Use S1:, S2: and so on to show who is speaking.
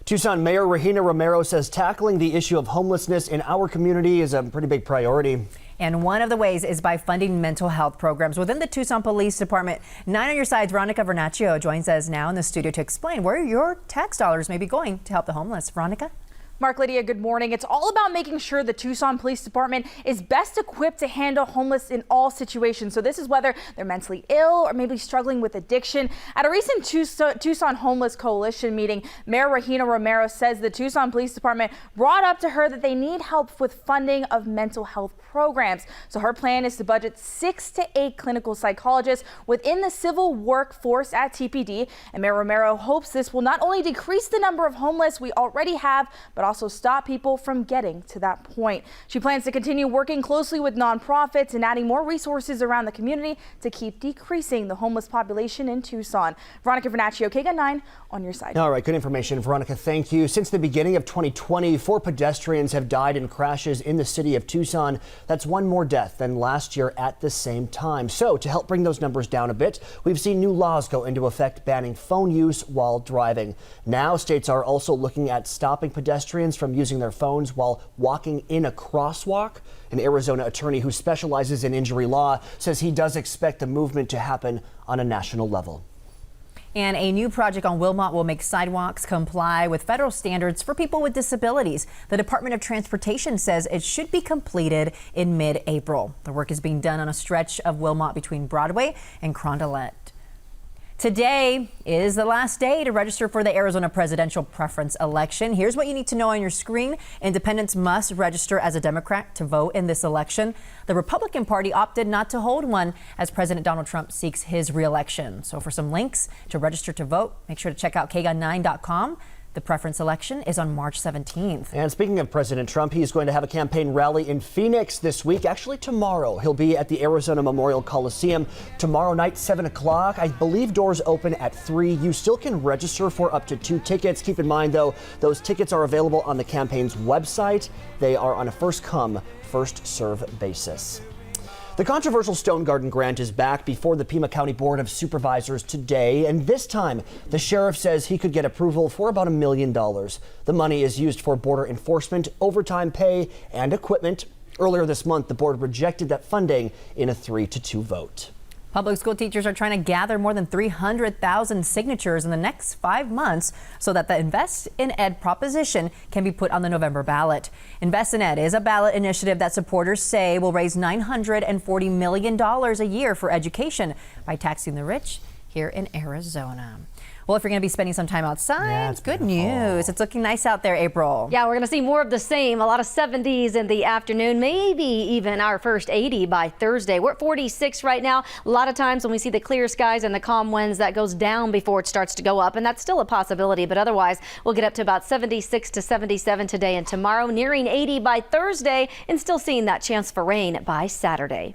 S1: Tucson Mayor Romero says tackling the issue of homelessness in our community is a pretty big priority.
S2: And one of the ways is by funding mental health programs within the Tucson Police Department. 9 on Your Side's Veronica Vernaccio joins us now in the studio to explain where your tax dollars may be going to help the homeless. Veronica?
S3: Mark, Lydia, good morning. It's all about making sure the Tucson Police Department is best equipped to handle homeless in all situations. So this is whether they're mentally ill or maybe struggling with addiction. At a recent Tucson Homeless Coalition meeting, Mayor Romero says the Tucson Police Department brought up to her that they need help with funding of mental health programs. So her plan is to budget 6 to 8 clinical psychologists within the civil workforce at TPD. And Mayor Romero hopes this will not only decrease the number of homeless we already have, but also stop people from getting to that point. She plans to continue working closely with nonprofits and adding more resources around the community to keep decreasing the homeless population in Tucson. Veronica Vernaccio, KGUN9 On Your Side.
S1: All right, good information, Veronica. Thank you. Since the beginning of 2020, 4 pedestrians have died in crashes in the city of Tucson. That's 1 more death than last year at the same time. So to help bring those numbers down a bit, we've seen new laws go into effect banning phone use while driving. Now states are also looking at stopping pedestrians from using their phones while walking in a crosswalk. An Arizona attorney who specializes in injury law says he does expect the movement to happen on a national level.
S2: And a new project on Wilmont will make sidewalks comply with federal standards for people with disabilities. The Department of Transportation says it should be completed in mid-April. The work is being done on a stretch of Wilmont between Broadway and Carondelet. Today is the last day to register for the Arizona presidential preference election. Here's what you need to know on your screen. Independents must register as a Democrat to vote in this election. The Republican Party opted not to hold one as President Donald Trump seeks his re-election. So for some links to register to vote, make sure to check out KGUN9.com. The preference election is on March 17th.
S1: And speaking of President Trump, he's going to have a campaign rally in Phoenix this week. Actually, tomorrow. He'll be at the Arizona Memorial Coliseum tomorrow night, 7 o'clock. I believe doors open at 3. You still can register for up to 2 tickets. Keep in mind, though, those tickets are available on the campaign's website. They are on a first-come, first-serve basis. The controversial Stone Garden grant is back before the Pima County Board of Supervisors today, and this time the sheriff says he could get approval for about $1 million. The money is used for border enforcement, overtime pay, and equipment. Earlier this month, the board rejected that funding in a 3-2 vote.
S2: Public school teachers are trying to gather more than 300,000 signatures in the next 5 months so that the Invest in Ed proposition can be put on the November ballot. Invest in Ed is a ballot initiative that supporters say will raise $940 million a year for education by taxing the rich here in Arizona. Well, if you're going to be spending some time outside, it's good news. It's looking nice out there, April.
S4: Yeah, we're going to see more of the same. A lot of 70s in the afternoon, maybe even our first 80 by Thursday. We're at 46 right now. A lot of times when we see the clear skies and the calm winds, that goes down before it starts to go up, and that's still a possibility. But otherwise, we'll get up to about 76 to 77 today and tomorrow, nearing 80 by Thursday, and still seeing that chance for rain by Saturday.